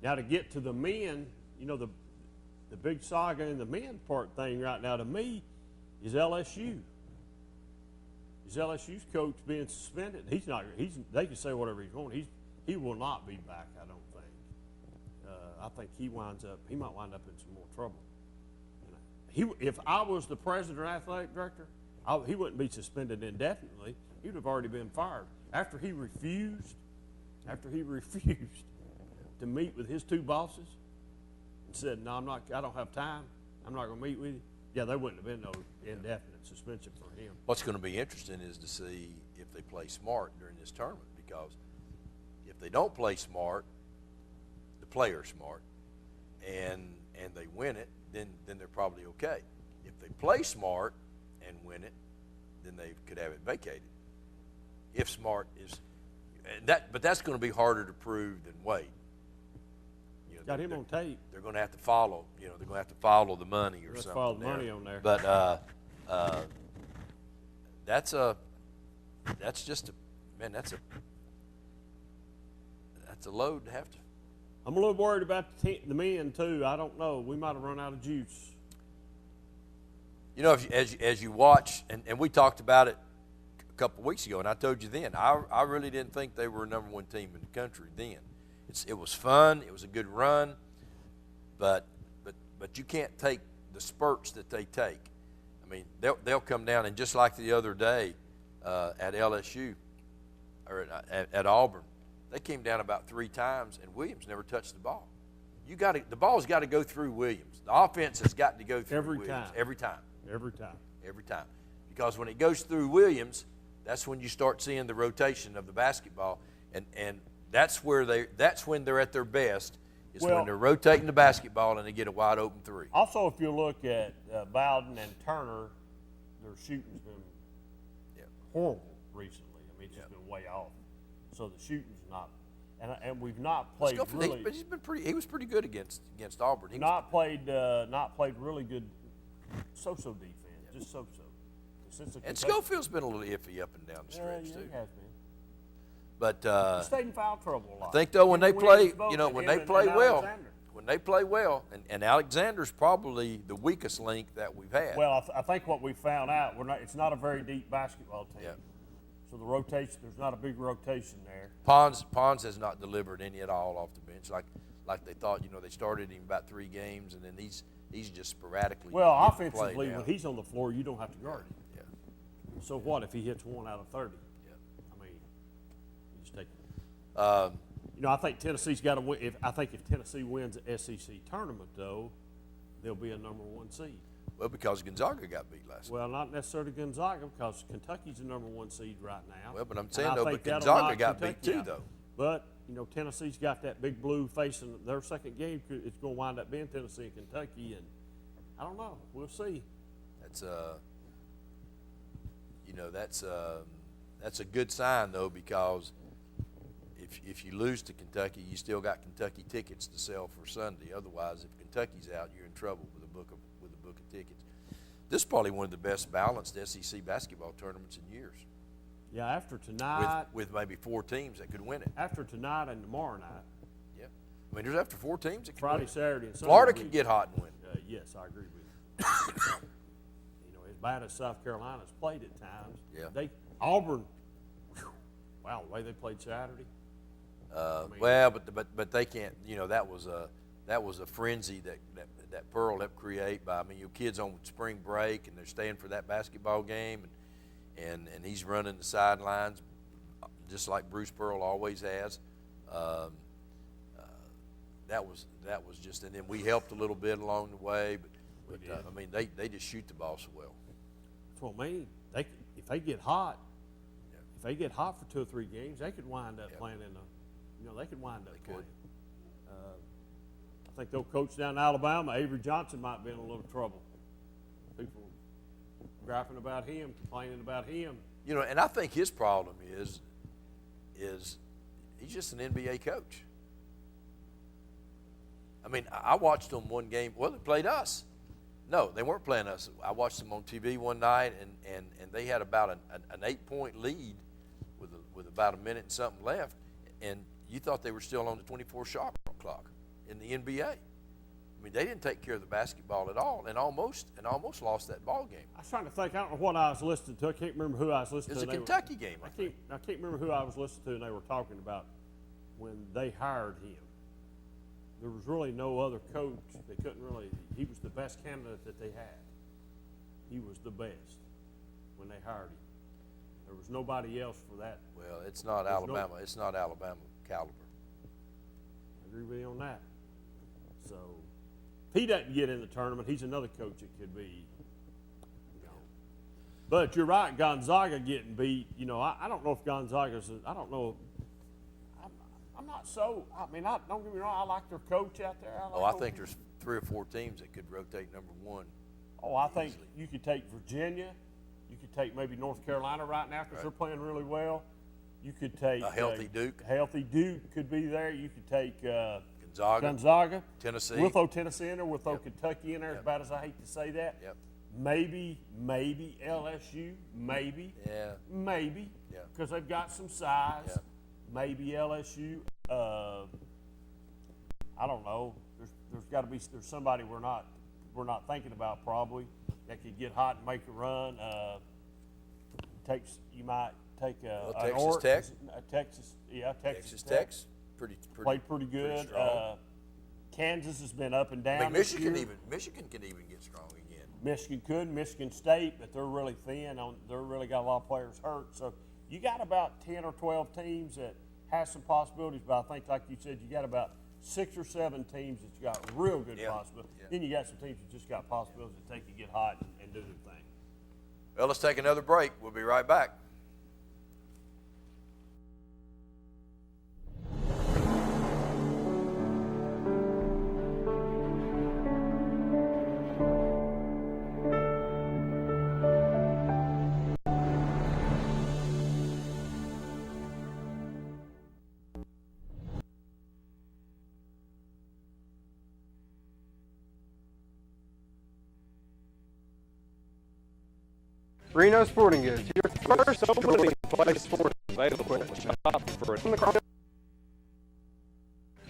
Now to get to the men, you know, the big saga in the men part thing right now to me is LSU. Is LSU's coach being suspended? He's not. They can say whatever he's going. He will not be back. I don't think. I think he might wind up in some more trouble. If I was the president or athletic director, he wouldn't be suspended indefinitely. He would have already been fired after he refused to meet with his two bosses and said, "No, I'm not. I don't have time. I'm not going to meet with you." Yeah, there wouldn't have been no indefinite suspension for him. What's going to be interesting is to see if they play smart during this tournament, because if they don't play smart, the players smart, and they win it, then they're probably okay. If they play smart and win it, then they could have it vacated. If smart is but that's going to be harder to prove than Wade. You know, got him on tape. They're going to have to follow. You know, they're going to have to follow the money or something. Follow the money on there. But that's a load to have to. I'm a little worried about the men too. I don't know. We might have run out of juice. You know, as you watch, and we talked about it a couple of weeks ago, and I told you then, I really didn't think they were a number one team in the country then. It was fun. It was a good run, but you can't take the spurts that they take. I mean, they'll come down, and just like the other day at LSU or at Auburn, they came down about 3 times, and Williams never touched the ball. The ball's got to go through Williams. The offense has got to go through Williams every time. Because when it goes through Williams, that's when you start seeing the rotation of the basketball, and that's when they're at their best. Is when they're rotating the basketball and they get a wide open 3. Also, if you look at Bowden and Turner, their shooting's been horrible recently. I mean, it's just been way off. So the shooting's not, and we've not played really. But he was pretty good against Auburn. He not played really good so-so defense, just so-so. And Schofield's been a little iffy up and down the stretch too. He has been. But he stayed in foul trouble a lot. I think though when they play well, and Alexander's probably the weakest link that we've had. Well, I think what we found out, it's not a very deep basketball team. Yeah. So the rotation, there's not a big rotation there. Pons has not delivered any at all off the bench, like they thought. You know, they started him about 3 games, and then he's just sporadically. Well, offensively, when he's on the floor, you don't have to guard him. Yeah. So what if he hits 1 out of 30? Yeah. I mean, you just take it. You know, I think Tennessee's got to win. I think if Tennessee wins the SEC tournament, though, they'll be a number 1 seed. Well, because Gonzaga got beat last night. Well, not necessarily Gonzaga, because Kentucky's the number 1 seed right now. Well, but I'm saying but Gonzaga got beat too, though. But you know, Tennessee's got that big blue facing their second game. It's going to wind up being Tennessee and Kentucky, and I don't know. We'll see. That's that's a good sign though, because if you lose to Kentucky, you still got Kentucky tickets to sell for Sunday. Otherwise, if Kentucky's out, you're in trouble with a book of tickets. This is probably one of the best balanced SEC basketball tournaments in years. Yeah, after tonight. With maybe 4 teams that could win it. After tonight and tomorrow night. Yeah. I mean, there's after 4 teams that could Friday, win it. Saturday, and Sunday. Florida can get hot and win. Yes, I agree with you. You know, as bad as South Carolina's played at times. Auburn, wow, the way they played Saturday. Well, but they can't. You know, that was a frenzy that Pearl helped create. By your kids on spring break and they're staying for that basketball game, and he's running the sidelines just like Bruce Pearl always has. That was just, and then we helped a little bit along the way, but I mean they just shoot the ball so well. That's what I mean. If they get hot, if they get hot for 2 or 3 games, they could wind up playing in the. You know, they could wind up playing. I think they'll coach down in Alabama. Avery Johnson might be in a little trouble. People griping about him, complaining about him. You know, and I think his problem is he's just an NBA coach. I mean, I watched them one game. Well, they played us. No, they weren't playing us. I watched them on TV one night, and they had about an 8-point lead with about a minute and something left, and you thought they were still on the 24-shot clock in the NBA. I mean, they didn't take care of the basketball at all, and almost lost that ball game. I was trying to think. I don't know what I was listening to. I can't remember who I was listening to. It was a Kentucky game. I can't remember who I was listening to, and they were talking about when they hired him. There was really no other coach. They couldn't really. He was the best candidate that they had. He was the best when they hired him. There was nobody else for that. Well, it's not Alabama. It's not Alabama caliber. I agree with you on that. So, if he doesn't get in the tournament, he's another coach that could be. But you're right, Gonzaga getting beat. You know, I don't know if Gonzaga's. I don't know. I'm not so. I mean, don't get me wrong. I like their coach out there. I think there's 3 or 4 teams that could rotate number 1. Oh, I think you could take Virginia. You could take maybe North Carolina right now because they're playing really well. You could take a healthy Duke. Healthy Duke could be there. You could take Gonzaga, Tennessee. We'll throw Tennessee in there. We'll throw Kentucky in there. As bad as I hate to say that. Yep. Maybe LSU. Maybe. Yeah. Maybe. Yeah. Because they've got some size. Yeah. Maybe LSU. I don't know. There's got to be somebody we're not thinking about probably that could get hot and make a run. You might take Texas Tech. Texas Tech. Pretty played pretty good. Pretty Kansas has been up and down. I mean, Michigan can even get strong again. Michigan could. Michigan State, but they're really thin. They're really got a lot of players hurt. So you got about 10 or 12 teams that has some possibilities, but I think, like you said, you got about 6 or 7 teams that you got real good possibilities. Yeah. Then you got some teams that just got possibilities that they can get hot and do their thing. Well, let's take another break. We'll be right back. Reno Sporting Goods, your first So many places sports available. Shop for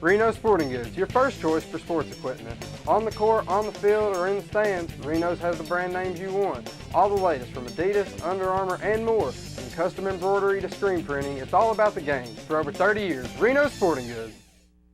Reno Sporting Goods, your first choice for sports equipment. On the court, on the field, or in the stands, Reno's has the brand names you want. All the latest from Adidas, Under Armour, and more. From custom embroidery to screen printing, it's all about the game. For over 30 years, Reno Sporting Goods.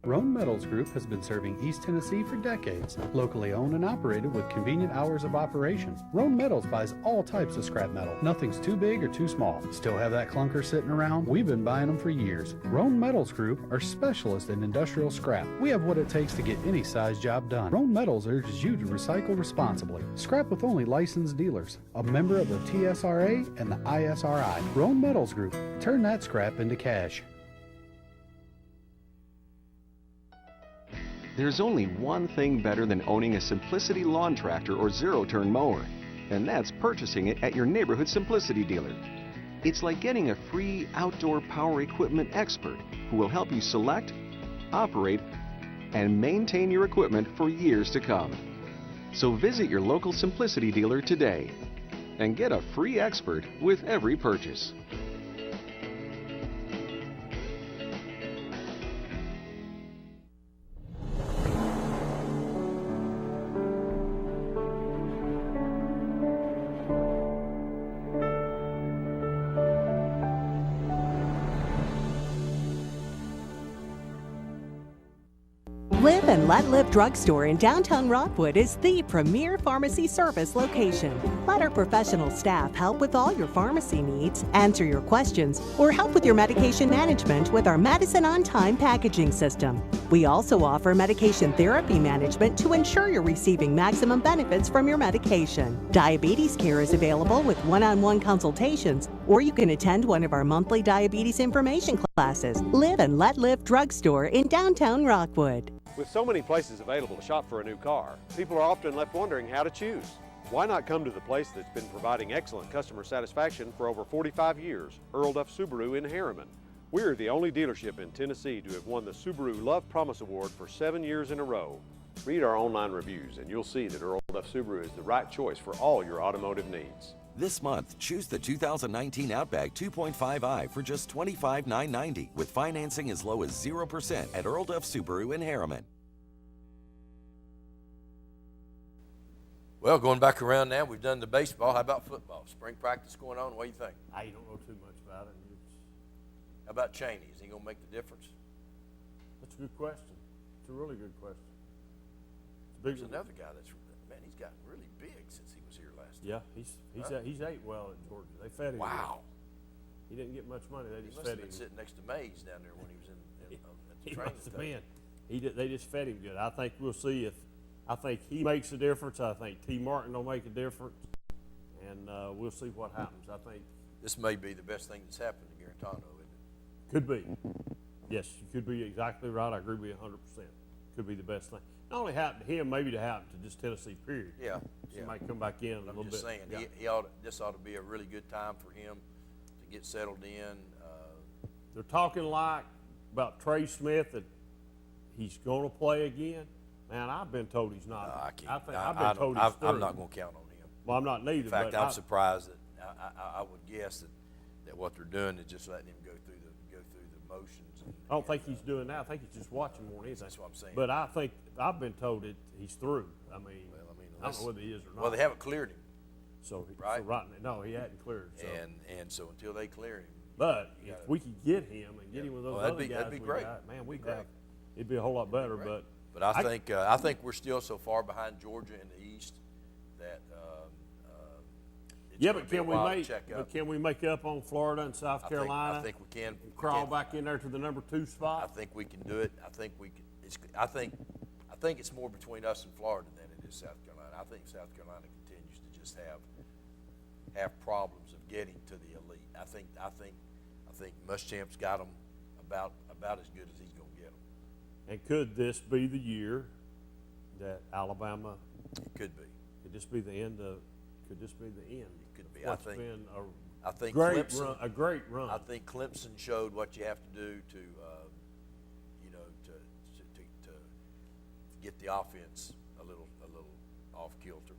Roan Metals Group has been serving East Tennessee for decades. Locally owned and operated with convenient hours of operation. Roan Metals buys all types of scrap metal. Nothing's too big or too small. Still have that clunker sitting around? We've been buying them for years. Roan Metals Group are specialists in industrial scrap. We have what it takes to get any size job done. Roan Metals urges you to recycle responsibly. Scrap with only licensed dealers. A member of the TSRA and the ISRI. Roan Metals Group. Turn that scrap into cash. There's only one thing better than owning a Simplicity lawn tractor or zero-turn mower, and that's purchasing it at your neighborhood Simplicity dealer. It's like getting a free outdoor power equipment expert who will help you select, operate, and maintain your equipment for years to come. So visit your local Simplicity dealer today and get a free expert with every purchase. Live and Let Live Drugstore in downtown Rockwood is the premier pharmacy service location. Let our professional staff help with all your pharmacy needs, answer your questions, or help with your medication management with our Medicine on Time packaging system. We also offer medication therapy management to ensure you're receiving maximum benefits from your medication. Diabetes care is available with one-on-one consultations, or you can attend one of our monthly diabetes information classes. Live and Let Live Drugstore in downtown Rockwood. With so many places available to shop for a new car, people are often left wondering how to choose. Why not come to the place that's been providing excellent customer satisfaction for over 45 years, Earl Duff Subaru in Harriman? We're the only dealership in Tennessee to have won the Subaru Love Promise Award for 7 years in a row. Read our online reviews and you'll see that Earl Duff Subaru is the right choice for all your automotive needs. This month, choose the 2019 Outback 2.5i for just $25,990 with financing as low as 0% at Earl Duff Subaru in Harriman. Well, going back around now, we've done the baseball. How about football? Spring practice going on. What do you think? I don't know too much about it. How about Chaney? Is he going to make the difference? That's a good question. It's a really good question. There's another guy that's, man, he's gotten really big since he was here last year. Yeah, he's ate well at Georgia. They fed him. Wow. He didn't get much money. They He just must fed have been him. sitting next to Mays down there when he was at the He training must have station. been. They just fed him good. I think we'll see if. I think he makes a difference. I think T. Martin will make a difference, and we'll see what happens. I think This may be the best thing that's happened to Garantano, isn't it? could be. Yes, you could be exactly right. I agree with you 100%. Could be the best thing. Not only happened to him, maybe to happen to just Tennessee. Period. Yeah. He might come back in a little I'm bit. just saying, Yeah. this ought to be a really good time for him to get settled in. They're talking like about Trey Smith that he's going to play again. Man, I've been told he's not. I can't. I've been told he's through. I'm not going to count on him. Well, I'm not neither. In fact, but I'm surprised that I would guess that what they're doing is just letting him go through the motions. I don't think he's doing that. I think he's just watching more than anything. That's what I'm saying. But I think I've been told that he's through. I mean, I don't know whether he is or not. Well, they haven't cleared him. So, right? So no, he hadn't cleared. So. And so until they clear him. But if we could get him and get him with those other guys, that'd be great. Man, it'd be a whole lot better. But I think we're still so far behind Georgia in the East that it's but be a while to check up. can we make up on Florida and South Carolina? I think we can. Crawl back in there to the number 2 spot. I think we can do it. I think we can. I think it's more between us and Florida than it is South Carolina. I think South Carolina continues to just have problems of getting to the elite. I think Muschamp's got them about as good as he's going to get them. And could this be the year that Alabama? It could be. Could this be the end of? Could this be the end? It could be. What's I think been Clemson, a great run. I think Clemson showed what you have to do to get the offense a little off kilter.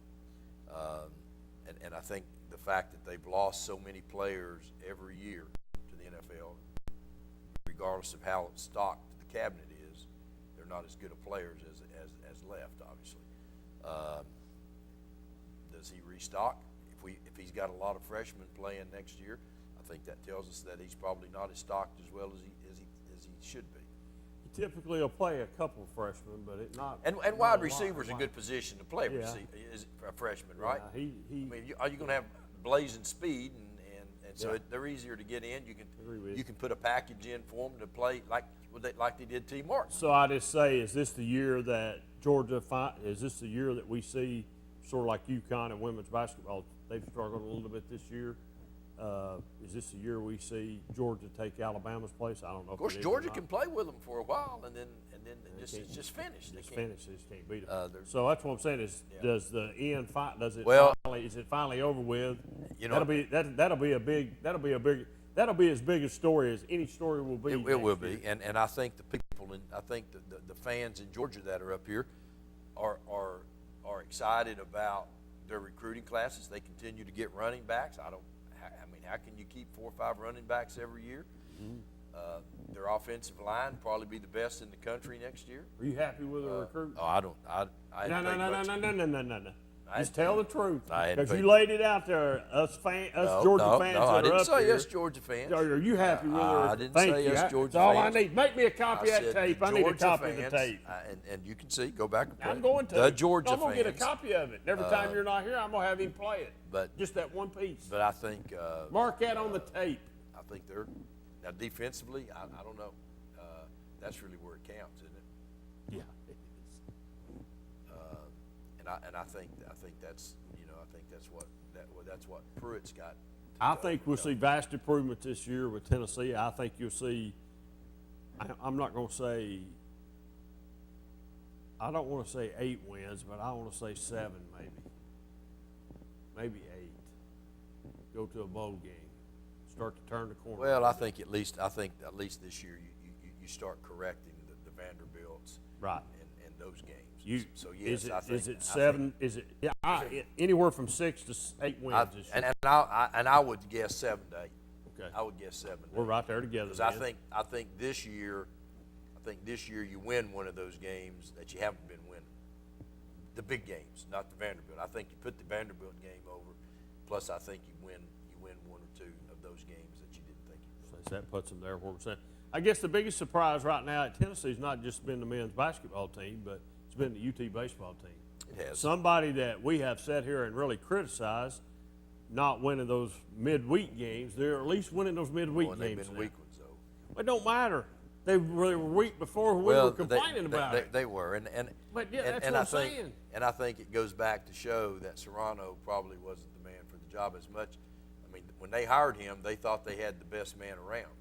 And I think the fact that they've lost so many players every year to the NFL, regardless of how stocked the cabinet is, they're not as good of players as left, obviously. Does he restock? If he's got a lot of freshmen playing next year, I think that tells us that he's probably not as stocked as well as he should be. He typically will play a couple of freshmen, but it not. And wide receiver's a good position to play is a freshman, right? Yeah, I mean, are you going to have blazing speed and so they're easier to get in. You can put a package in for them to play like they did T. Martin. So I just say, is this the year that Georgia? Is this the year that we see sort of like UConn and women's basketball? They've struggled a little bit this year. Is this the year we see Georgia take Alabama's place? I don't know. Of course, Georgia can play with them for a while, and then it's just finished. It's finished. They just can't beat them. So that's what I'm saying. Does the end? Is it finally over with? That'll be as big a story as any story will be. It will be, and I think the people and I think the fans in Georgia that are up here are excited about their recruiting classes. They continue to get running backs. How can you keep 4 or 5 running backs every year? Mm-hmm. Their offensive line probably be the best in the country next year. Are you happy with the recruit? Oh, I don't. No. Just tell the truth, because you laid it out there. Us Georgia fans. No, I didn't up say here. us Georgia fans. Are you happy with her? I didn't say us Georgia fans. That's all I need. Make me a copy of that tape. I need a copy of the tape. And you can see. Go back and play. I'm going to. The Georgia fans. I'm going to get a copy of it. And every time you're not here, I'm going to have him play it. But just that one piece. But I think. Mark that on the tape. I think they're now defensively. I don't know. That's really where it counts, isn't it? Yeah, it is. And I think that's that's what Pruitt's got. I think we'll see vast improvement this year with Tennessee. I think you'll see. I'm not going to say. I don't want to say 8 wins, but I want to say 7 maybe. maybe 8. Go to a bowl game. Start to turn the corner. Well, I think at least this year you start correcting the Vanderbilts, right, in those games. So yes, is it 7? Is it anywhere from 6 to 8 wins this year? And I would guess 7 to 8. Okay, I would guess 7 to 8. We're right there together. Because I think this year you win one of those games that you haven't been winning. The big games, not the Vanderbilt. I think you put the Vanderbilt game over. Plus, I think you win 1 or 2 of those games that you didn't think you would. So that puts them there where we're saying. I guess the biggest surprise right now at Tennessee has not just been the men's basketball team, but it's been the UT baseball team. It has. Somebody that we have sat here and really criticized not winning those midweek games. They're at least winning those midweek games. They've been now. weak ones, though. But it don't matter. They were weak before we were complaining about it. They were, But yeah, that's what I'm saying. And I think it goes back to show that Serrano probably wasn't the man for the job as much. I mean, when they hired him, they thought they had the best man around.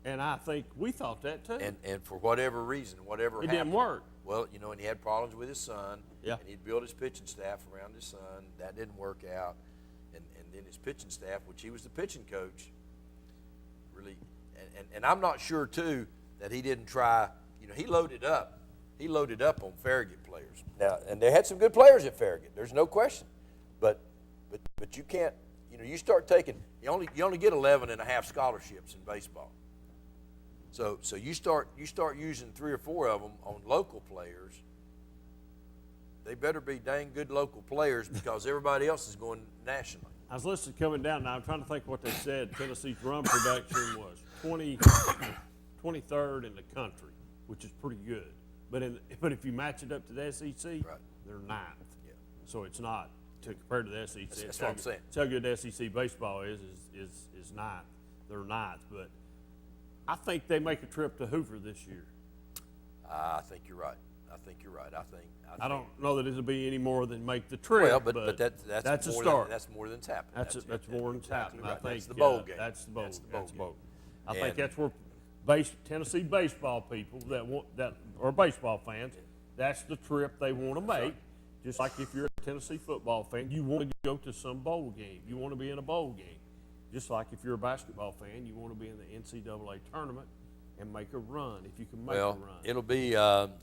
And I think we thought that too. And for whatever reason, whatever it happened, didn't work. Well, and he had problems with his son. Yeah. And he'd built his pitching staff around his son. That didn't work out. And then his pitching staff, which he was the pitching coach, really. And I'm not sure too that he didn't try. He loaded up. He loaded up on Farragut players. Now, and they had some good players at Farragut. There's no question. But you can't. You start taking. You only get 11.5 scholarships in baseball. So you start using 3 or 4 of them on local players. They better be dang good local players because everybody else is going nationally. I was listening coming down now. I'm trying to think what they said. Tennessee's run production was 23rd in the country, which is pretty good. But if you match it up to the SEC, right, they're 9th. Yeah. So it's not compared to the SEC. That's what I'm saying. It's how good the SEC baseball is 9th. They're 9th, but I think they make a trip to Hoover this year. I think you're right. I don't know that it'll be any more than make the trip. Well, but that's a more start. That's more than's happened. That's more than's happened. Right. I think that's the bowl game. That's the bowl. That's the bowl. I think that's where Tennessee baseball people that are baseball fans, that's the trip they want to make. Right. Just like if you're a Tennessee football fan, you want to go to some bowl game. You want to be in a bowl game. Just like if you're a basketball fan, you want to be in the NCAA tournament and make a run if you can make a run.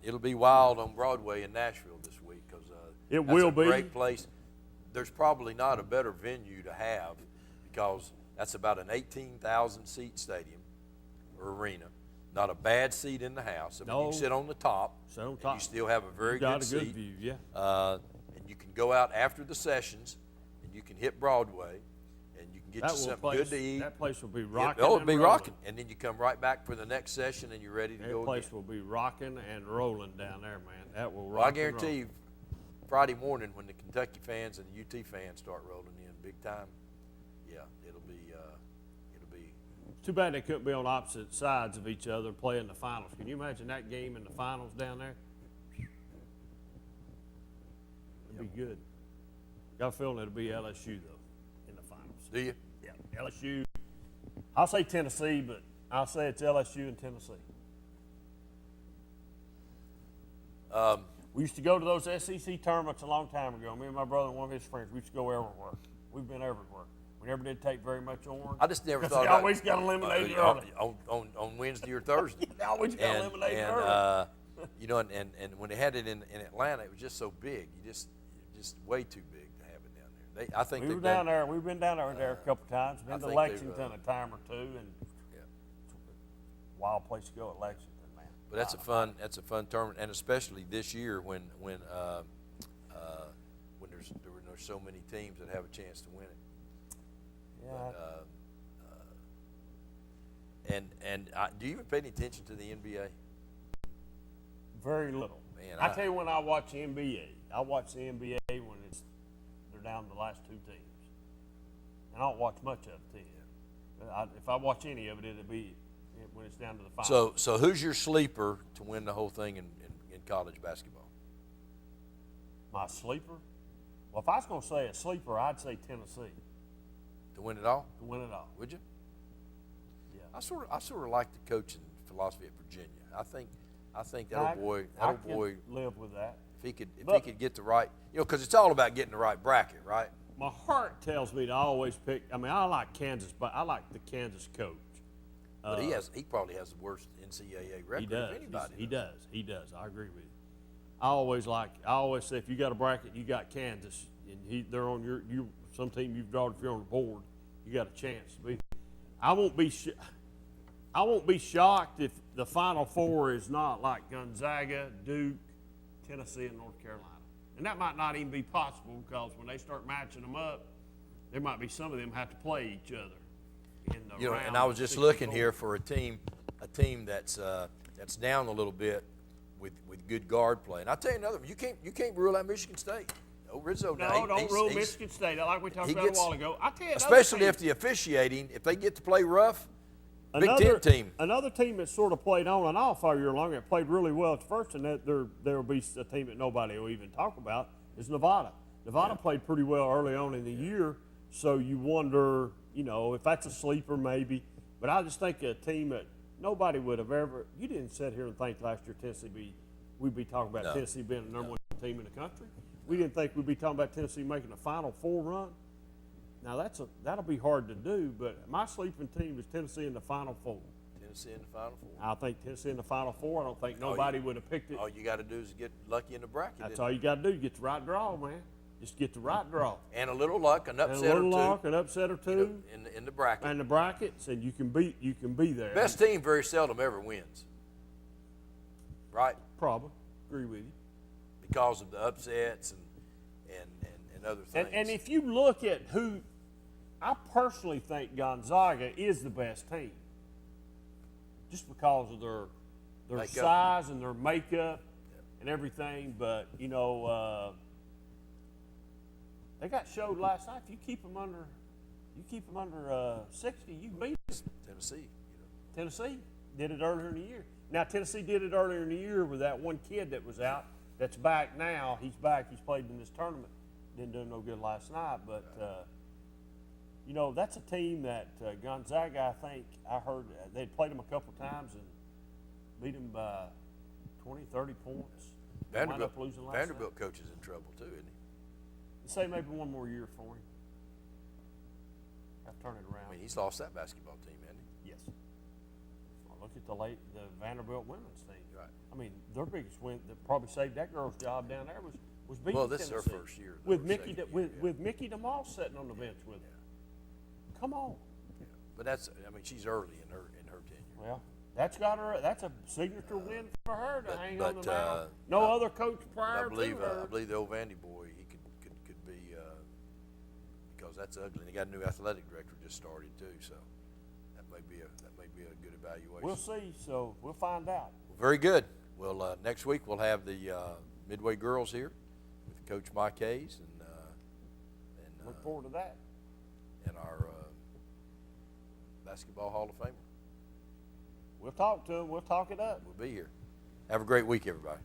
It'll be wild on Broadway in Nashville this week because it will be a great place. There's probably not a better venue to have because that's about an 18,000 seat stadium or arena. Not a bad seat in the house. I mean, you can sit on the top. Sit on top. You still have a very good seat. Got a good view, yeah. And you can go out after the sessions, and you can hit Broadway, and you can get you something good to eat. That place will be rocking. It'll be rocking, and then you come right back for the next session, and you're ready to go again. That place will be rocking and rolling down there, man. That will rock. Well, I guarantee you, Friday morning when the Kentucky fans and the UT fans start rolling in big time, yeah, it'll be. Too bad they couldn't be on opposite sides of each other and play in the finals. Can you imagine that game in the finals down there? It'd be good. Got a feeling it'll be LSU, though, in the finals. Do you? Yeah, LSU. I'll say Tennessee, but I'll say it's LSU and Tennessee. We used to go to those SEC tournaments a long time ago. Me and my brother and one of his friends, we used to go everywhere. We've been everywhere. We never did take very much orange. I just never thought about it. Always got eliminated early. On Wednesday or Thursday. Always got eliminated early. And when they had it in Atlanta, it was just so big. Just way too big to have it down there. I think we were down there. We've been down there a couple times. Been to Lexington a time or two, and it's a wild place to go at Lexington, man. But that's a fun tournament, and especially this year when there's so many teams that have a chance to win it. Yeah. But, do you even pay any attention to the NBA? Very little. Man, I tell you when I watch the NBA. I watch the NBA when they're down to the last 2 teams. And I don't watch much of it then. If I watch any of it, it'll be when it's down to the finals. So who's your sleeper to win the whole thing in college basketball? My sleeper? Well, if I was going to say a sleeper, I'd say Tennessee. To win it all? To win it all. Would you? Yeah. I sort of like the coaching philosophy at Virginia. I think that old boy I could live with that. If he could get the right, because it's all about getting the right bracket, right? my heart tells me to always pick. I mean, I like Kansas, but I like the Kansas coach. But he probably has the worst NCAA record He does. of anybody. He does. I agree with you. I always say if you got a bracket, you got Kansas, and they're on your some team you've drawn. If you're on the board, you got a chance to be. I won't be shocked if the Final Four is not like Gonzaga, Duke, Tennessee, and North Carolina. And that might not even be possible because when they start matching them up, there might be some of them have to play each other. And I was just looking here for a team that's down a little bit with good guard play. And I'll tell you another one. You can't rule out Michigan State. No, Rizzo. No, don't rule Michigan State. Like we talked about a while ago. I'll tell you especially if the officiating, if they get to play rough. Big Ten team. Another team that sort of played on and off all year long, it played really well at first, and there will be a team that nobody will even talk about, is Nevada. Nevada played pretty well early on in the year, so you wonder, if that's a sleeper maybe. But I just think a team that nobody would have ever – you didn't sit here and think last year we'd be talking about Tennessee being the number one team in the country. We didn't think we'd be talking about Tennessee making a Final Four run. Now, that'll be hard to do, but my sleeping team is Tennessee in the Final Four. Tennessee in the Final Four. I think Tennessee in the Final Four. I don't think nobody would have picked it. All you got to do is get lucky in the bracket. That's all you got to do. Get the right draw, man. Just get the right draw. And a little luck, an upset or two. And a little luck, an upset or two. In the bracket. And the brackets, and you can be there. Best team very seldom ever wins. Right? Probably. Agree with you. Because of the upsets and other things. And if you look at who, I personally think Gonzaga is the best team. Just because of their size and their makeup and everything. But, they got showed last night. If you keep them under 60, you beat them. Tennessee. Tennessee did it earlier in the year. Now, Tennessee did it earlier in the year with that one kid that was out. That's back now. He's back. He's played in this tournament. Didn't do no good last night, but that's a team that Gonzaga. I think I heard they'd played them a couple times and beat them by 20, 30 points. Vanderbilt Vanderbilt coach is in trouble too, isn't he? You say maybe one more year for him. I've turned it around. I mean, he's lost that basketball team, hasn't he? Yes. Well, look at the Vanderbilt women's team. Right. I mean, their biggest win that probably saved that girl's job down there was beating Well, this Tennessee. is her first year. With Mickey DeMoss sitting on the bench with her. Come on. Yeah. But she's early in her tenure. Well, that's a signature win for her to hang on the mound. No other coach prior to her. I believe the old Vandy boy, he could be because that's ugly. And he got a new athletic director just started too, so that may be a good evaluation. We'll see. So we'll find out. Well, very good. Well, next week we'll have the Midway girls here with Coach Mike Hayes and look forward to that. And our basketball Hall of Famer. We'll talk to him. We'll talk it up. We'll be here. Have a great week, everybody.